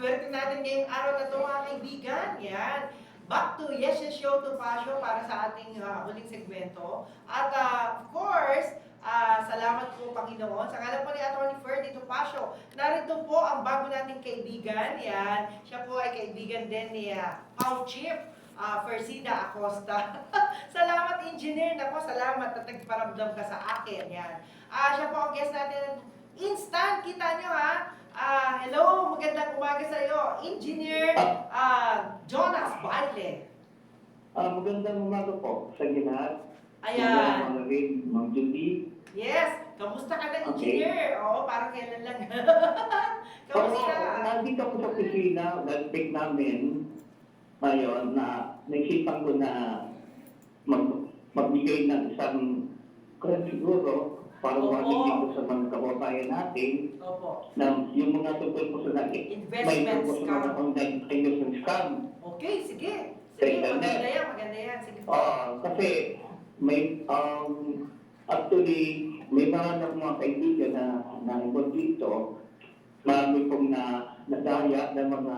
swerte natin ngayong araw na ito mga kaibigan. Yan. Back to Yes Yes Show to Passion para sa ating huling segmento. At of course, salamat po Panginoon. Sa ngalan po ni Atty. Ferdy Topacio, narito po ang bago nating kaibigan. Yan. Siya po ay kaibigan din ni Pau Chief. Fersida Acosta. Salamat, engineer. Nako, salamat at nagparamdam ka sa akin. Yan. Siya po ang guest natin. Instant, kita nyo ha. Hello, magandang umaga sa iyo. Engineer Jonas Baile. Magandang umaga po sa lahat. Ayan. Mga rin, Ma'am Judy. Yes, kamusta ka na, Okay. engineer? Oo, parang kailan lang. Oo, Kamusta? nandito ako sa opisina, nag-take namin ngayon na naisipan ko na magbigay ng isang kaya siguro para Opo. magbigay ko sa mga kababayan natin Opo. na yung mga tungkol po sa natin. Investment May tungkol sa mga scam. online investment scam. Okay, sige. Sa Sige, internet. maganda yan, maganda yan. Sige po. Kasi may actually may mga kaibigan na involved dito, marami pong nadaya ng mga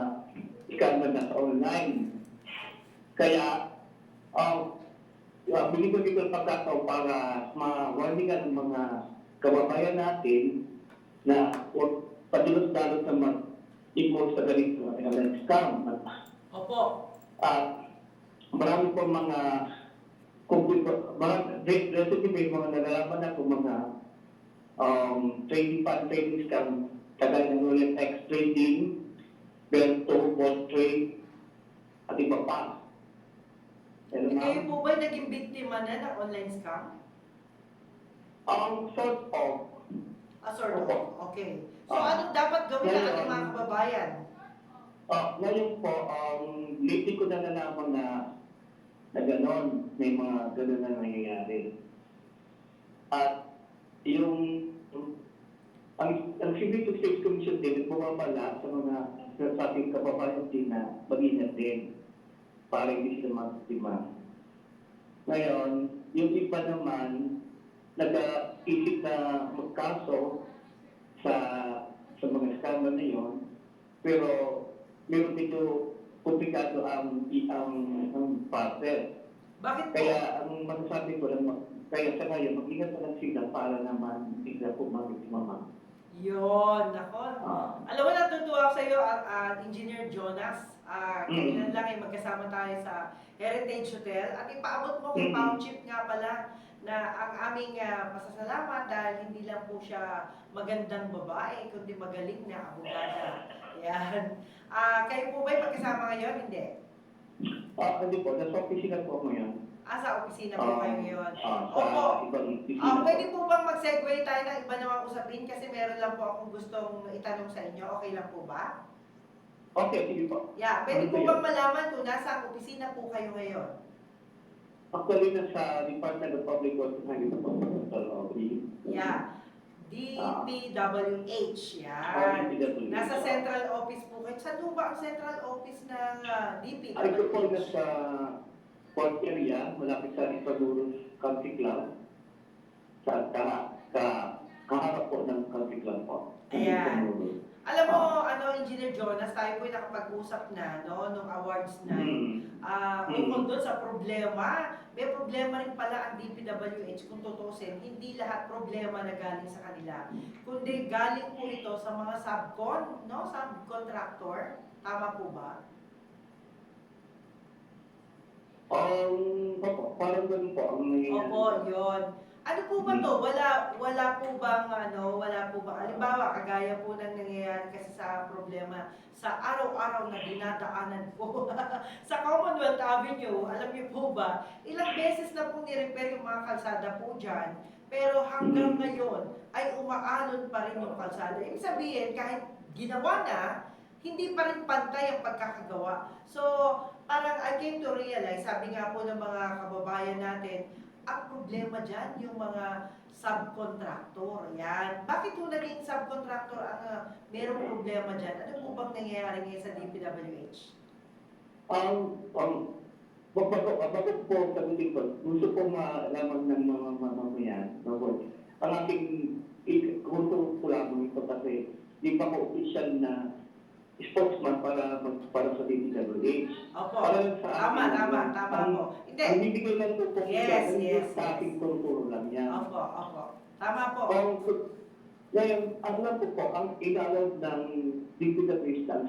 scammer na sa online. Kaya binigyan ko pagkataon para ma-warningan ng mga kababayan natin na huwag padulot-dalot na mag-import sa ganito online scam. Opo. At marami pong mga recently may mga nalalaman ako mga trading scam kagaya ng Rolex trading, Belto, Ball Trade, at iba pa. Pero Kayo po ba naging biktima na ng online scam? sort of, Sort of. Opo. Okay. So, anong dapat gawin ng Ngayon, ating mga kababayan? ngayon po, lately ko na nalaman na gano'n, may mga gano'n na nangyayari. At ang Civil Justice Commission din, bumabala sa mga sa ating kababayan din na mag-ingat din para hindi sila mag-biktima. Ngayon, yung iba naman, nag-isip na magkaso sa mga scammer na yun, pero meron dito komplikado ang partner. Bakit po? Kaya ang masasabi ko lang, kaya sa ngayon, mag-ingat na lang sila para naman sila po mag-biktima. Yun, nako. Alam mo, natutuwa ako sa iyo, Engineer Jonas. Kailan lang ay magkasama tayo sa Heritage Hotel at ipaabot mo kay Pao Chief nga pala na ang aming pasasalamat dahil hindi lang po siya magandang babae, kundi magaling na abogada. Yan. Kayo po ba'y magkasama ngayon? Hindi. Hindi po, nasa opisina po ako ngayon. Sa opisina po kayo ngayon. Sa Opo. ibang opisina po. Pwede po bang mag-segue tayo ng iba namang usapin kasi meron lang po akong gustong itanong sa inyo. Okay lang po ba? Okay, sige po. Yeah, pwede po bang malaman kung nasa opisina po kayo ngayon? Actually, nasa Department of Public Works and Highway Office. Yeah. DPWH. Yan. DPWH. Nasa central office po kayo. Saan po ba ang central office ng Ay, ito po DPWH? nasa port area, malapit sa Itaduros Country Club. Sa kaharap po ng Country Club po. Ayan. Alam mo, Engineer Jonas, tayo po nakapag-usap na, no, nung awards na. Ukol doon sa problema, may problema rin pala ang DPWH kung tutusin. Hindi lahat problema na galing sa kanila. Kundi galing po ito sa mga subcontractor. Tama po ba? Opo, parang ganun po ang nangyayari. Opo, yun. Ano po ba to? Wala po bang halimbawa, kagaya po ng nangyayari kasi sa problema sa araw-araw na dinadaanan po sa Commonwealth Avenue, alam niyo po ba, ilang beses na po ni-repair yung mga kalsada po dyan, pero hanggang ngayon ay umaalon pa rin yung kalsada. Ibig sabihin, kahit ginawa na, hindi pa rin pantay ang pagkakagawa. So, parang I came to realize, sabi nga po ng mga kababayan natin, ang problema dyan, yung mga subcontractor. Yan. Bakit po naging subcontractor ang merong problema dyan? Ano po bang nangyayari ngayon sa DPWH? Bakit po sabihin ko, gusto ko malaman ng mga mamamayan, ang ating gusto ko lang ito kasi di pa ko official na spokesman para sa DPWH. Opo. Para lang sa Tama akin, tama po. Hindi. Ang bibigay lang po po Yes, siya, yes, sa ating turo lang yan. Opo. Tama po. Ngayon, ang lang po ang inalog ng DPWH lang